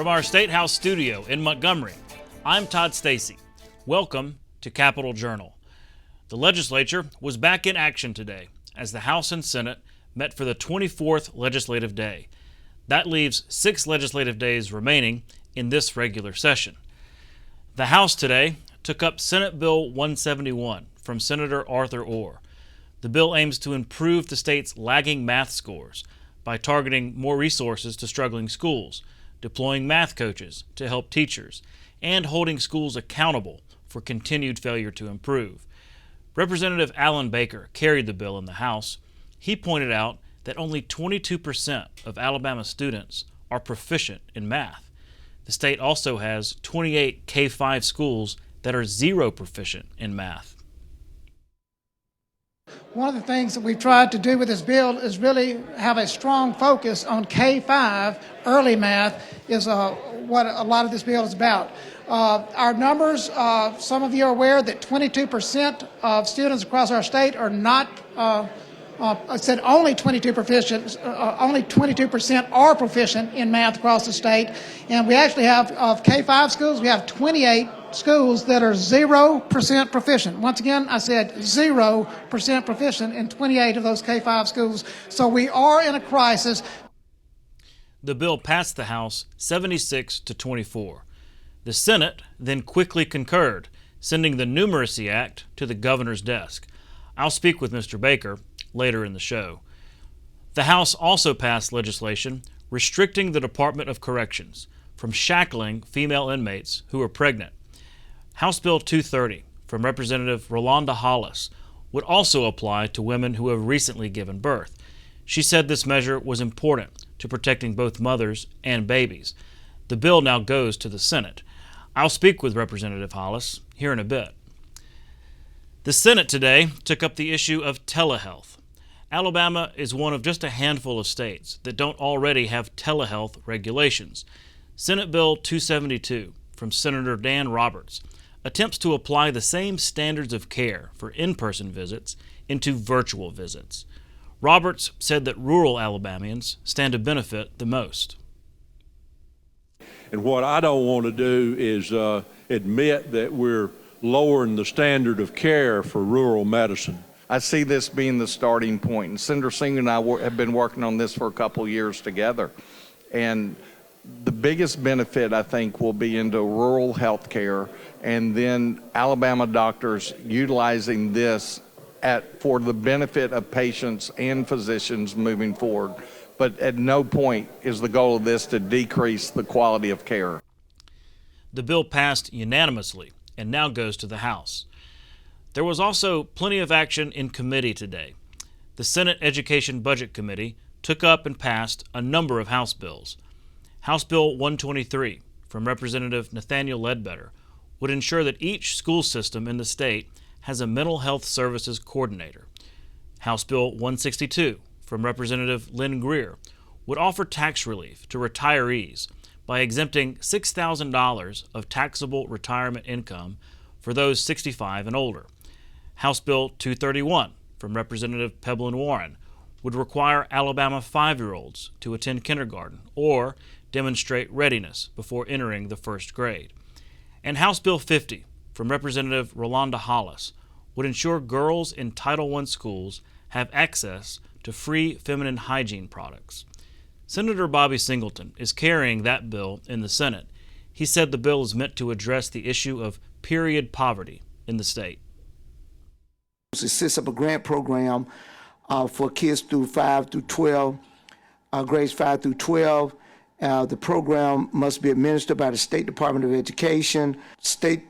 From our State House studio in Montgomery, I'm Todd Stacy. Welcome to Capitol Journal. The legislature was back in action today as the House and Senate met for the 24th legislative day. That leaves 6 legislative days remaining in this regular session. The House today took up Senate Bill 171 from Senator Arthur Orr. The bill aims to improve the state's lagging math scores by targeting more resources to struggling schools, deploying math coaches to help teachers, and holding schools accountable for continued failure to improve. Representative Alan Baker carried the bill in the House. He pointed out that only 22% of Alabama students are proficient in math. The state also has 28 K-5 schools that are zero proficient in math. One of the things that we've tried to do with this bill is really have a strong focus on K-5. Early math is what a lot of this bill is about. Our numbers, some of you are aware that 22% of students across our state are not, I said only 22% are proficient in math across the state. And we actually have, of K-5 schools, we have 28 schools that are 0% proficient. Once again, I said 0% proficient in 28 of those K-5 schools. So we are in a crisis. The bill passed the House 76-24. The Senate then quickly concurred, sending the Numeracy Act to the governor's desk. I'll speak with Mr. Baker later in the show. The House also passed legislation restricting the Department of Corrections from shackling female inmates who are pregnant. House Bill 230 from Representative Rolanda Hollis would also apply to women who have recently given birth. She said this measure was important to protecting both mothers and babies. The bill now goes to the Senate. I'll speak with Representative Hollis here in a bit. The Senate today took up the issue of telehealth. Alabama is one of just a handful of states that don't already have telehealth regulations. Senate Bill 272 from Senator Dan Roberts attempts to apply the same standards of care for in-person visits into virtual visits. Roberts said that rural Alabamians stand to benefit the most. And what I don't want to do is admit that we're lowering the standard of care for rural medicine. I see this being the starting point. And Senator Singer and I have been working on this for a couple of years together. And the biggest benefit, I think, will be into rural health care, and then Alabama doctors utilizing this for the benefit of patients and physicians moving forward. But at no point is the goal of this to decrease the quality of care. The bill passed unanimously and now goes to the House. There was also plenty of action in committee today. The Senate Education Budget Committee took up and passed a number of House bills. House Bill 123 from Representative Nathaniel Ledbetter would ensure that each school system in the state has a mental health services coordinator. House Bill 162 from Representative Lynn Greer would offer tax relief to retirees by exempting $6,000 of taxable retirement income for those 65 and older. House Bill 231 from Representative Peblin Warren would require Alabama 5-year-olds to attend kindergarten or demonstrate readiness before entering the first grade. And House Bill 50 from Representative Rolanda Hollis would ensure girls in Title I schools have access to free feminine hygiene products. Senator Bobby Singleton is carrying that bill in the Senate. He said the bill is meant to address the issue of period poverty in the state. It sets up a grant program for kids through 5 through 12, grades 5 through 12. The program must be administered by the State Department of Education. State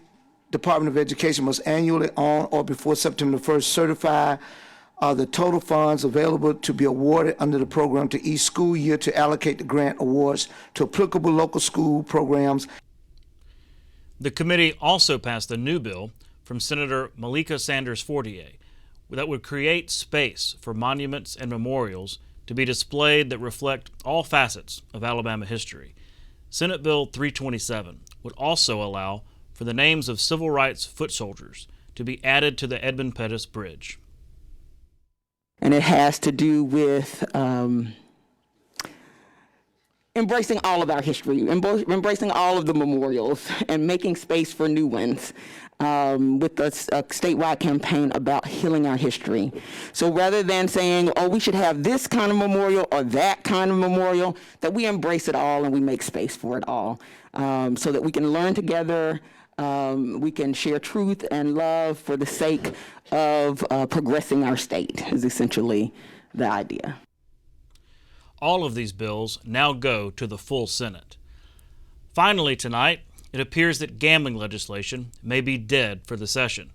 Department of Education must annually on or before September 1st certify the total funds available to be awarded under the program to each school year to allocate the grant awards to applicable local school programs. The committee also passed a new bill from Senator Malika Sanders Fortier that would create space for monuments and memorials to be displayed that reflect all facets of Alabama history. Senate Bill 327 would also allow for the names of civil rights foot soldiers to be added to the Edmund Pettus Bridge. And it has to do with embracing all of our history, embracing all of the memorials, and making space for new ones with a statewide campaign about healing our history. So rather than saying, oh, we should have this kind of memorial or that kind of memorial, that we embrace it all and we make space for it all so that we can learn together, we can share truth and love for the sake of progressing our state is essentially the idea. All of these bills now go to the full Senate. Finally tonight, it appears that gambling legislation may be dead for the session.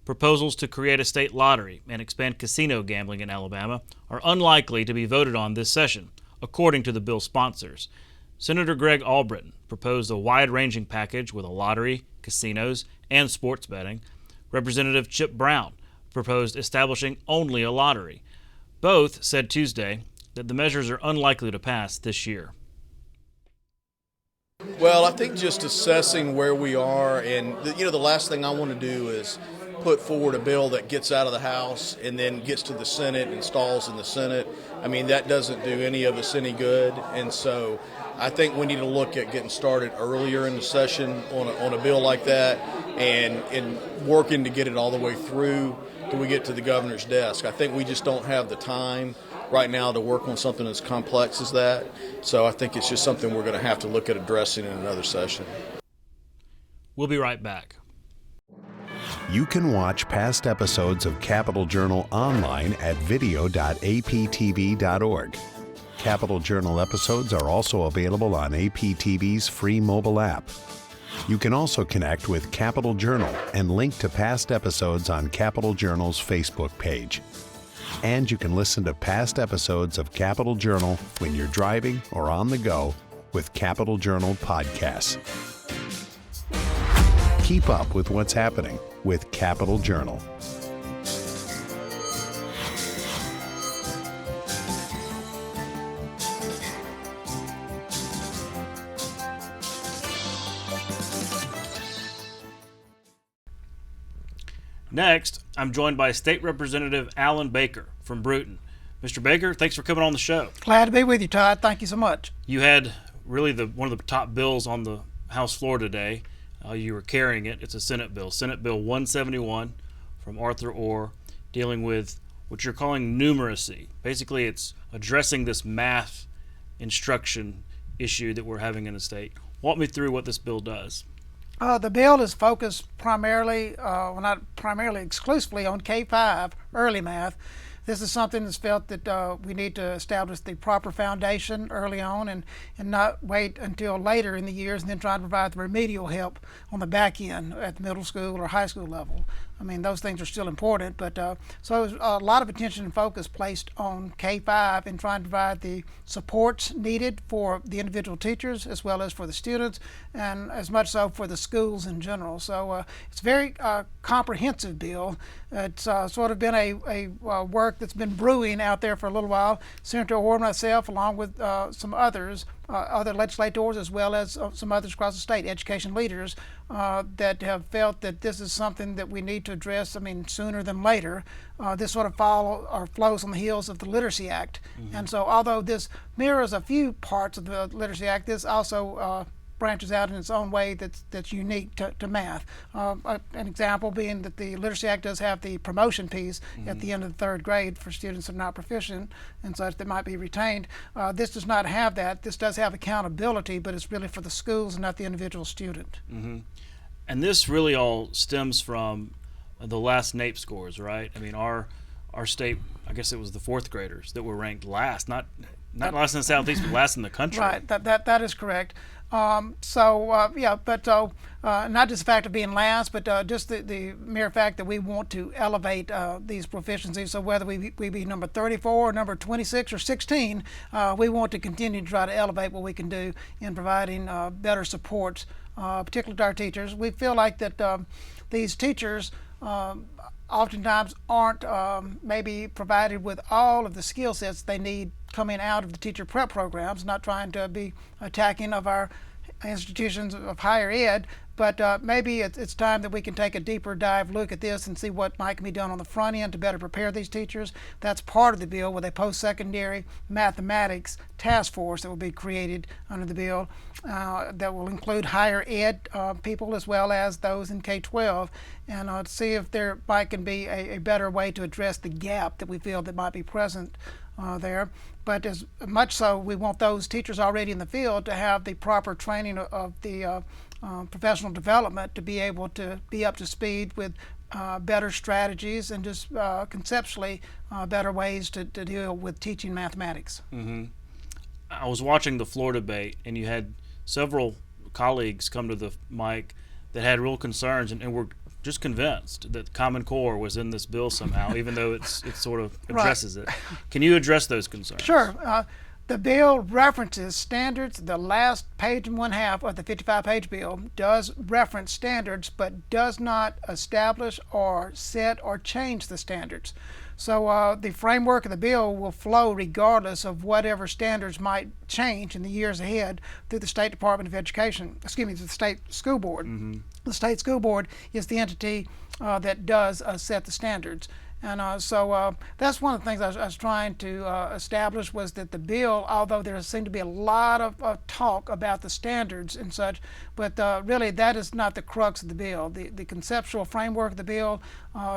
Proposals to create a state lottery and expand casino gambling in Alabama are unlikely to be voted on this session, according to the bill sponsors. Senator Greg Albritton proposed a wide-ranging package with a lottery, casinos, and sports betting. Representative Chip Brown proposed establishing only a lottery. Both said Tuesday that the measures are unlikely to pass this year. Well, I think just assessing where we are, and the last thing I want to do is put forward a bill that gets out of the House and then gets to the Senate and stalls in the Senate. I mean, that doesn't do any of us any good, and so I think we need to look at getting started earlier in the session on a bill like that and working to get it all the way through till we get to the governor's desk. I think we just don't have the time right now to work on something as complex as that. So I think it's just something we're going to have to look at addressing in another session. We'll be right back. You can watch past episodes of Capital Journal online at video.aptv.org. Capital Journal episodes are also available on APTV's free mobile app. You can also connect with Capital Journal and link to past episodes on Capital Journal's Facebook page. And you can listen to past episodes of Capital Journal when you're driving or on the go with Capital Journal podcasts. Keep up with what's happening with Capital Journal. Next, I'm joined by State Representative Alan Baker from Brewton. Mr. Baker, thanks for coming on the show. Glad to be with you, Todd. Thank you so much. You had really one of the top bills on the House floor today. You were carrying it. It's a Senate Bill 171 from Arthur Orr, dealing with what you're calling numeracy. Basically, it's addressing this math instruction issue that we're having in the state. Walk me through what this bill does. The bill is focused primarily, not primarily, exclusively on K-5 early math. This is something that's felt that we need to establish the proper foundation early on and not wait until later in the years and then try to provide the remedial help on the back end at the middle school or high school level. I mean, those things are still important, but so a lot of attention and focus placed on K-5 in trying to provide the supports needed for the individual teachers as well as for the students and as much so for the schools in general. So it's a very comprehensive bill. It's sort of been a work that's been brewing out there for a little while. Senator Orr and myself, along with some others, other legislators as well as some others across the state, education leaders, that have felt that this is something that we need to address, I mean, sooner than later. This sort of flows on the heels of the Literacy Act. Mm-hmm. And so although this mirrors a few parts of the Literacy Act, this also branches out in its own way that's unique to math. An example being that the Literacy Act does have the promotion piece at the end of the third grade for students that are not proficient and such that might be retained. This does not have that. This does have accountability, but it's really for the schools and not the individual student. Mm-hmm. And this really all stems from the last NAEP scores, right? I mean, our state, I guess it was the fourth graders that were ranked last, not last in the Southeast, but last in the country. Right, that is correct. Not just the fact of being last, but just the mere fact that we want to elevate these proficiencies. So whether we be number 34 or number 26 or 16, we want to continue to try to elevate what we can do in providing better supports, particularly to our teachers. We feel like that these teachers oftentimes aren't maybe provided with all of the skill sets they need coming out of the teacher prep programs, not trying to be attacking of our institutions of higher ed, but maybe it's time that we can take a deeper dive look at this and see what might be done on the front end to better prepare these teachers. That's part of the bill with a post-secondary mathematics task force that will be created under the bill that will include higher ed people as well as those in K-12, and to see if there can be a better way to address the gap that we feel that might be present there. But as much so, we want those teachers already in the field to have the proper training of the professional development to be able to be up to speed with better strategies and just conceptually better ways to deal with teaching mathematics. Mm-hmm. I was watching the floor debate, and you had several colleagues come to the mic that had real concerns and were just convinced that Common Core was in this bill somehow, even though it sort of addresses it. Can you address those concerns? Sure. The bill references standards. The last page and 1/2 of the 55-page bill does reference standards, but does not establish or set or change the standards. So the framework of the bill will flow regardless of whatever standards might change in the years ahead through the State Department of Education, the State School Board. Mm-hmm. The State School Board is the entity that does set the standards. And so that's one of the things I was trying to establish, was that the bill, although there seemed to be a lot of talk about the standards and such, but really that is not the crux of the bill. The conceptual framework of the bill,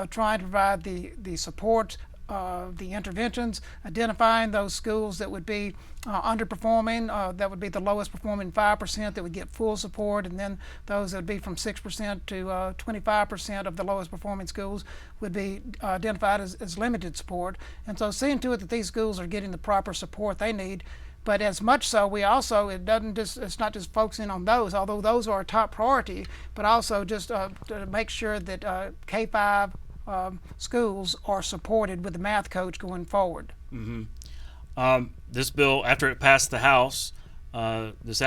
trying to provide the support, the interventions, identifying those schools that would be underperforming, that would be the lowest performing 5% that would get full support, and then those that would be from 6% to 25% of the lowest performing schools would be identified as limited support. And so seeing to it that these schools are getting the proper support they need. But as much so, it's not just focusing on those, although those are a top priority, but also just to make sure that K-5 schools are supported with the math coach going forward. Mm-hmm. This bill, after it passed the House this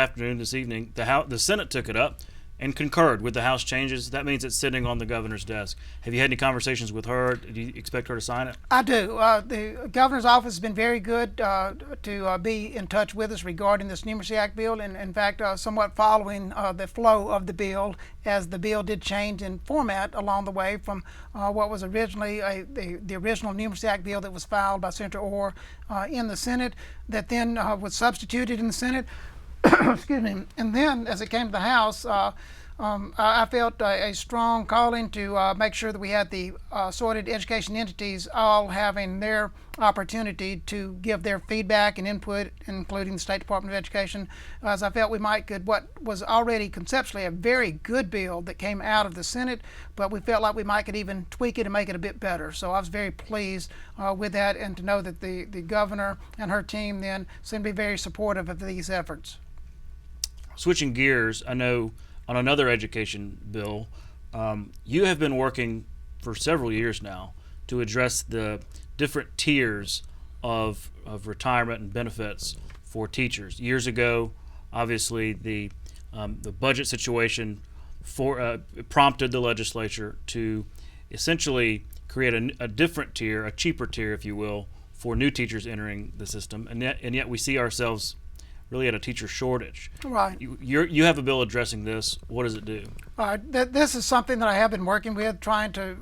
evening, the Senate took it up and concurred with the House changes. That means it's sitting on the governor's desk. Have you had any conversations with her? Do you expect her to sign it? I do. The governor's office has been very good to be in touch with us regarding this Numeracy Act bill, and in fact somewhat following the flow of the bill, as the bill did change in format along the way from what was originally the original Numeracy Act bill that was filed by Senator Orr in the Senate, that then was substituted in the Senate. Excuse me. And then, as it came to the House, I felt a strong calling to make sure that we had the sorted education entities all having their opportunity to give their feedback and input, including the State Department of Education, as I felt we might get what was already conceptually a very good bill that came out of the Senate, but we felt like we might could even tweak it and make it a bit better. So I was very pleased with that, and to know that the governor and her team then seemed to be very supportive of these efforts. Switching gears, I know on another education bill, you have been working for several years now to address the different tiers of retirement and benefits for teachers. Years ago, obviously, the budget situation prompted the legislature to essentially create a different tier, a cheaper tier, if you will, for new teachers entering the system, and yet we see ourselves really at a teacher shortage. Right. You have a bill addressing this. What does it do? This is something that I have been working with, trying to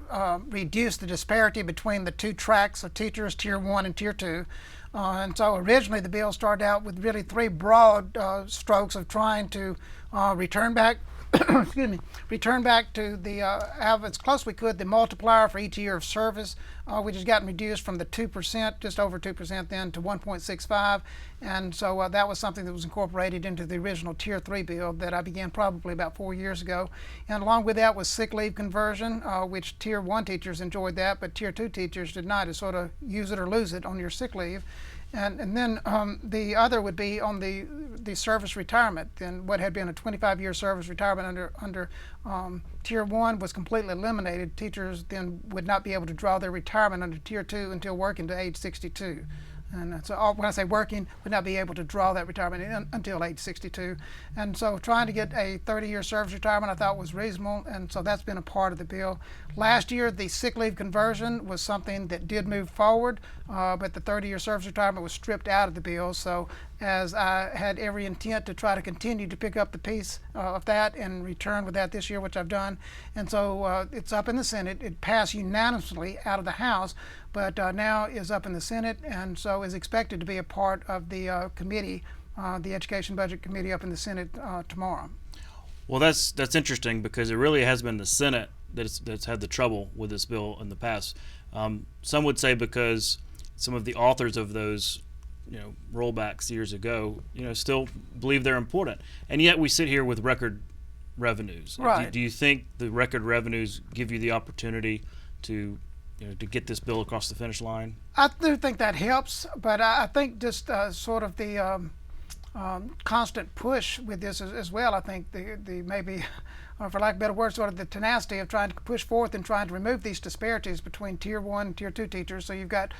reduce the disparity between the two tracks of teachers, Tier 1 and Tier 2. And so originally the bill started out with really three broad strokes of trying to return back return back to the have as close as we could the multiplier for each year of service, which has gotten reduced from the 2%, just over 2% then, to 1.65, and so that was something that was incorporated into the original Tier 3 bill that I began probably about 4 years ago. And along with that was sick leave conversion, which Tier 1 teachers enjoyed that, but Tier 2 teachers did not. It's sort of use it or lose it on your sick leave. And then the other would be on the service retirement. Then what had been a 25-year service retirement under Tier 1 was completely eliminated. Teachers then would not be able to draw their retirement under Tier 2 until working to age 62. And so when I say working, would not be able to draw that retirement until age 62. And so trying to get a 30-year service retirement I thought was reasonable, and so that's been a part of the bill. Last year, the sick leave conversion was something that did move forward, but the 30-year service retirement was stripped out of the bill. So as I had every intent to try to continue to pick up the piece of that and return with that this year, which I've done. And so it's up in the Senate. It passed unanimously out of the House, but now is up in the Senate, and so is expected to be a part of the committee, the Education Budget Committee up in the Senate tomorrow. Well, that's interesting, because it really has been the Senate that's had the trouble with this bill in the past. Some would say because some of the authors of those rollbacks years ago, still believe they're important, and yet we sit here with record revenues. Right. Do you think the record revenues give you the opportunity to to get this bill across the finish line? I do think that helps, but I think just sort of the constant push with this as well. I think the maybe, for lack of a better word, sort of the tenacity of trying to push forth and trying to remove these disparities between Tier 1 and Tier 2 teachers. So you've got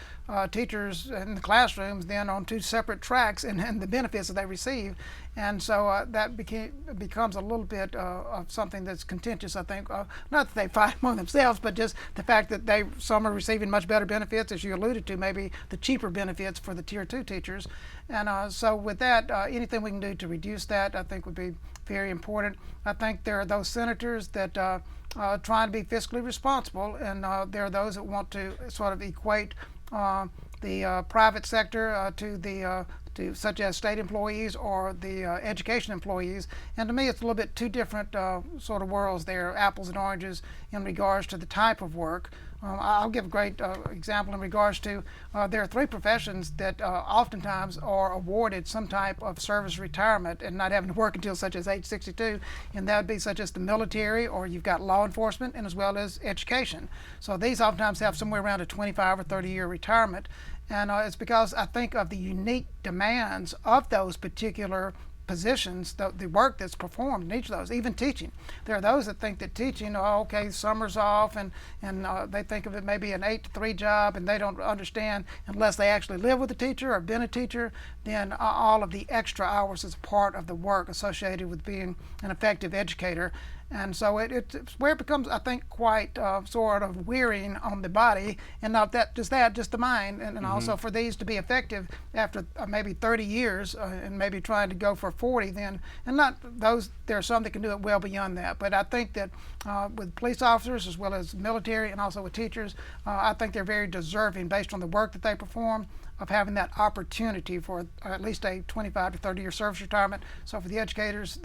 teachers in the classrooms then on two separate tracks and the benefits that they receive. And so that becomes a little bit of something that's contentious, I think. Not that they fight among themselves, but just the fact that some are receiving much better benefits, as you alluded to, maybe the cheaper benefits for the Tier 2 teachers. And so with that, anything we can do to reduce that, I think would be very important. I think there are those senators that trying to be fiscally responsible, and there are those that want to sort of equate the private sector to such as state employees or the education employees. And to me, it's a little bit two different sort of worlds there, apples and oranges, in regards to the type of work. I'll give a great example in regards to there are three professions that oftentimes are awarded some type of service retirement and not having to work until such as age 62, and that would be such as the military, or you've got law enforcement, and as well as education. So these oftentimes have somewhere around a 25 or 30-year retirement, and it's because I think of the unique demands of those particular positions, the work that's performed in each of those, even teaching. There are those that think that teaching, okay, summer's off, and they think of it maybe an 8 to 3 job, and they don't understand, unless they actually live with a teacher or been a teacher, then all of the extra hours is part of the work associated with being an effective educator. And so it's where it becomes, I think, quite sort of wearying on the body, and not just the mind, and also for these to be effective after maybe 30 years and maybe trying to go for 40 then, and not those, there are some that can do it well beyond that. But I think that with police officers as well as military and also with teachers, I think they're very deserving based on the work that they perform of having that opportunity for at least a 25 to 30 year service retirement. So for the educators,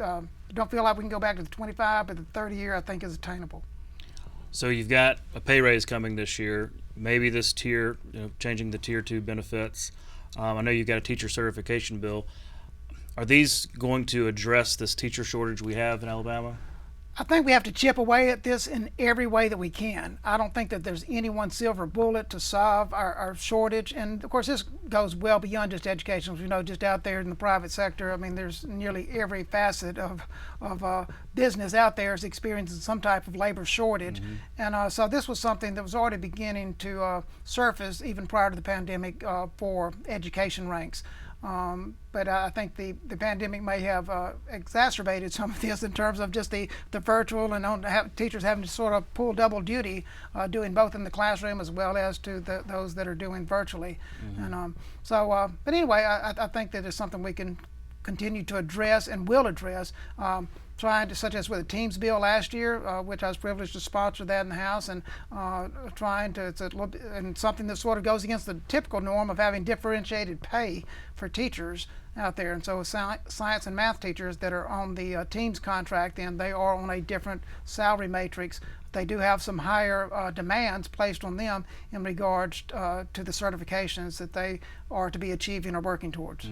don't feel like we can go back to the 25, but the 30 year I think is attainable. So you've got a pay raise coming this year, maybe this tier, changing the Tier 2 benefits. I know you've got a teacher certification bill. Are these going to address this teacher shortage we have in Alabama? I think we have to chip away at this in every way that we can. I don't think that there's any one silver bullet to solve our shortage. And of course, this goes well beyond just education. As we know, just out there in the private sector, I mean, there's nearly every facet of business out there is experiencing some type of labor shortage. And so this was something that was already beginning to surface even prior to the pandemic for education ranks. But I think the pandemic may have exacerbated some of this in terms of just the virtual and teachers having to sort of pull double duty, doing both in the classroom as well as to those that are doing virtually. And but anyway, I think that it's something we can continue to address and will address. Trying to, such as with the Teams bill last year, which I was privileged to sponsor that in the House, and trying to, it's a little bit, and something that sort of goes against the typical norm of having differentiated pay for teachers out there. And so science and math teachers that are on the Teams contract, then they are on a different salary matrix. They do have some higher demands placed on them in regards to the certifications that they are to be achieving or working towards.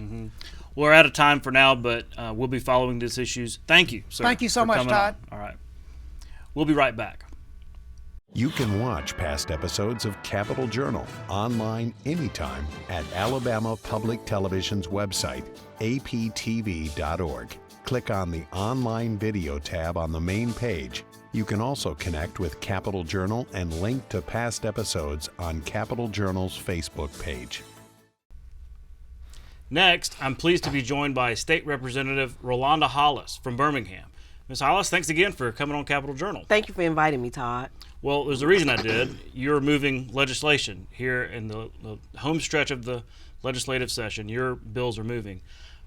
We're out of time for now, but we'll be following these issues. Thank you, sir. Thank you so much, Todd. All right. We'll be right back. You can watch past episodes of Capitol Journal online anytime at Alabama Public Television's website, aptv.org. Click on the Online Video tab on the main page. You can also connect with Capitol Journal and link to past episodes on Capitol Journal's Facebook page. Next, I'm pleased to be joined by State Representative Rolanda Hollis from Birmingham. Ms. Hollis, thanks again for coming on Capitol Journal. Thank you for inviting me, Todd. Well, there's a reason I did. You're moving legislation here in the home stretch of the legislative session. Your bills are moving.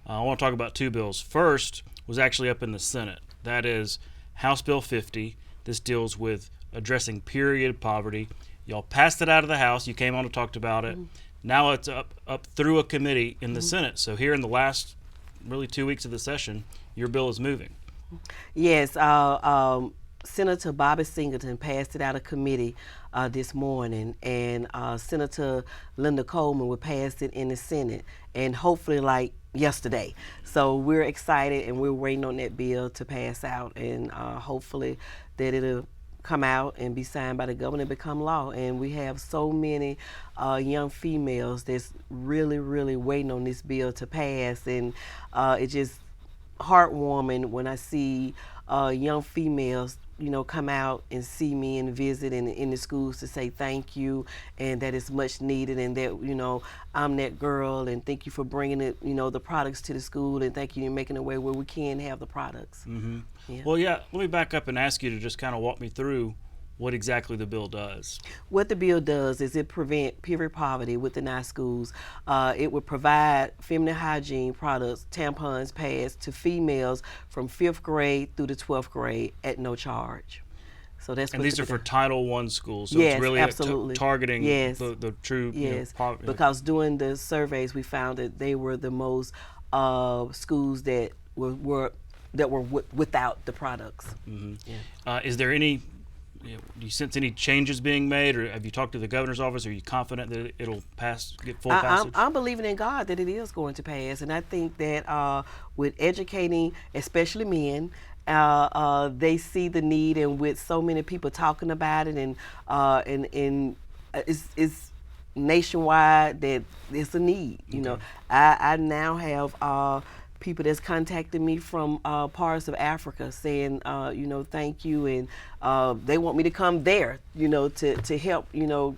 I want to talk about two bills. First was actually up in the Senate. That is House Bill 50. This deals with addressing period poverty. Y'all passed it out of the House. You came on and talked about it. Now it's up through a committee in the Senate. So here in the last really 2 weeks of the session, your bill is moving. Yes, Senator Bobby Singleton passed it out of committee this morning, and Senator Linda Coleman will pass it in the Senate, and hopefully like yesterday. So we're excited, and we're waiting on that bill to pass out, and hopefully that it'll come out and be signed by the governor and become law. And we have so many young females that's really, really waiting on this bill to pass, and it's just heartwarming when I see young females, come out and see me and visit in the schools to say thank you, and that it's much needed, and that, I'm that girl, and thank you for bringing it, the products to the school, and thank you for making a way where we can have the products. Mm-hmm. Yeah. Well, yeah, let me back up and ask you to just kind of walk me through what exactly the bill does. What the bill does is it prevent period poverty within our schools. It would provide feminine hygiene products, tampons, pads to females from 5th grade through the 12th grade at no charge. So that's and what these are for Title I schools, so yes, it's really absolutely. Targeting yes. the true yes. poverty. Because doing the surveys, we found that they were the most schools that were without the products. Mm-hmm. Yeah. Is there any? Do you sense any changes being made, or have you talked to the governor's office? Are you confident that it'll get full passage? I'm believing in God that it is going to pass, and I think that with educating, especially men, they see the need, and with so many people talking about it, and it's nationwide that it's a need. Okay. I now have people that's contacted me from parts of Africa saying, thank you, and they want me to come there, to help,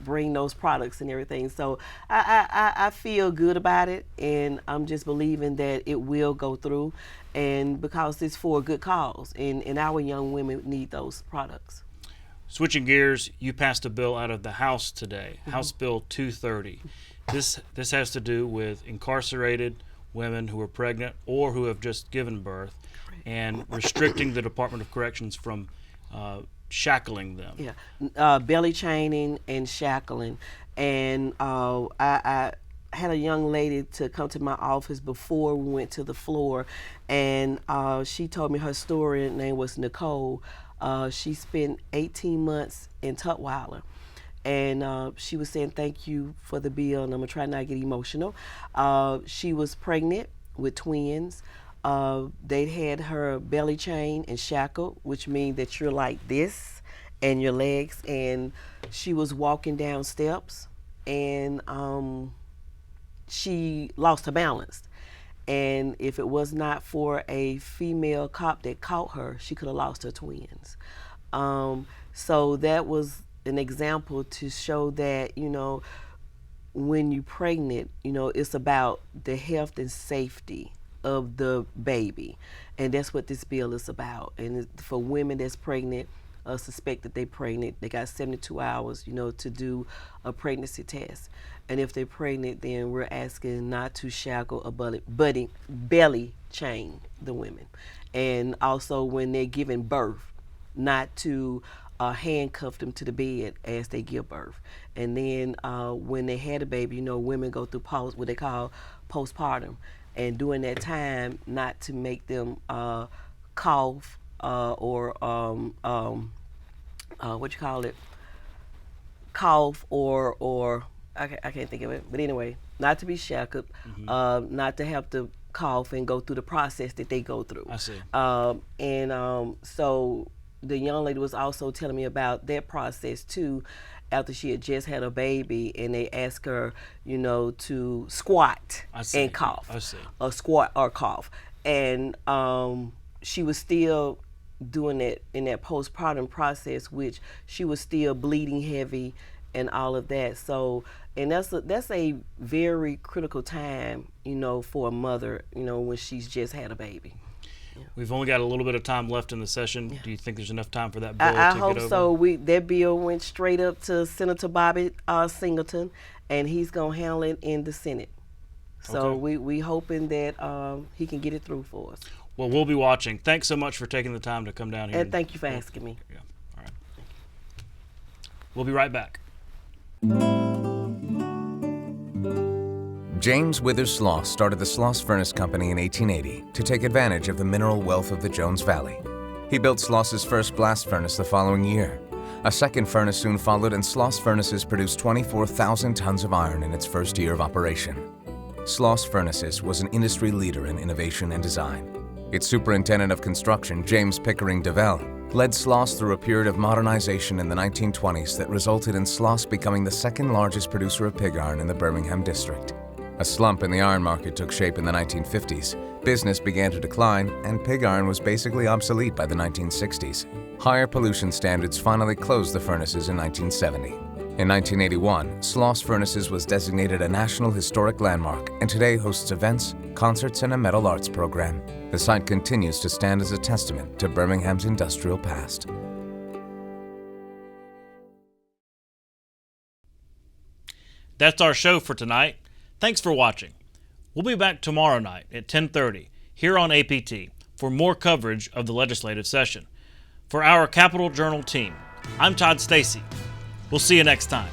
bring those products and everything. So I feel good about it, and I'm just believing that it will go through, and because it's for a good cause, and our young women need those products. Switching gears, you passed a bill out of the House today, House Bill 230. This has to do with incarcerated women who are pregnant or who have just given birth, and restricting the Department of Corrections from shackling them. Yeah, belly chaining and shackling. And I had a young lady to come to my office before we went to the floor, and she told me her story. Her name was Nicole. She spent 18 months in Tutwiler. And she was saying thank you for the bill, and I'm gonna try not to get emotional. She was pregnant with twins. They had her belly chain and shackled, which means that you're like this and your legs, and she was walking down steps, and she lost her balance. And if it was not for a female cop that caught her, she could have lost her twins. So that was an example to show that, when you're pregnant, it's about the health and safety of the baby. And that's what this bill is about. And for women that's pregnant, suspect that they're pregnant, they got 72 hours, to do a pregnancy test. And if they're pregnant, then we're asking not to shackle or belly chain the women. And also when they're giving birth, not to handcuff them to the bed as they give birth. And then when they had a baby, women go through what they call postpartum. And during that time, not to make them cough or cough or I can't think of it. But anyway, not to be shackled, not to have to cough and go through the process that they go through. I see. So the young lady was also telling me about that process too, after she had just had a baby, and they asked her, to squat and cough. I see. Or squat or cough. And she was still doing it in that postpartum process, which she was still bleeding heavy and all of that. So, and that's a very critical time, for a mother, when she's just had a baby. We've only got a little bit of time left in the session. Yeah. Do you think there's enough time for that bill I to hope get over? so. That bill went straight up to Senator Bobby Singleton, and he's gonna handle it in the Senate. So okay. we hoping that he can get it through for us. Well, we'll be watching. Thanks so much for taking the time to come down here. And thank you for asking me. Yeah. All right. We'll be right back. James Withers Sloss started the Sloss Furnace Company in 1880 to take advantage of the mineral wealth of the Jones Valley. He built Sloss's first blast furnace the following year. A second furnace soon followed, and Sloss Furnaces produced 24,000 tons of iron in its first year of operation. Sloss Furnaces was an industry leader in innovation and design. Its superintendent of construction, James Pickering DeVell, led Sloss through a period of modernization in the 1920s that resulted in Sloss becoming the second largest producer of pig iron in the Birmingham district. A slump in the iron market took shape in the 1950s. Business began to decline, and pig iron was basically obsolete by the 1960s. Higher pollution standards finally closed the furnaces in 1970. In 1981, Sloss Furnaces was designated a National Historic Landmark and today hosts events, concerts, and a metal arts program. The site continues to stand as a testament to Birmingham's industrial past. That's our show for tonight. Thanks for watching. We'll be back tomorrow night at 10:30 here on APT for more coverage of the legislative session. For our Capitol Journal team, I'm Todd Stacy. We'll see you next time.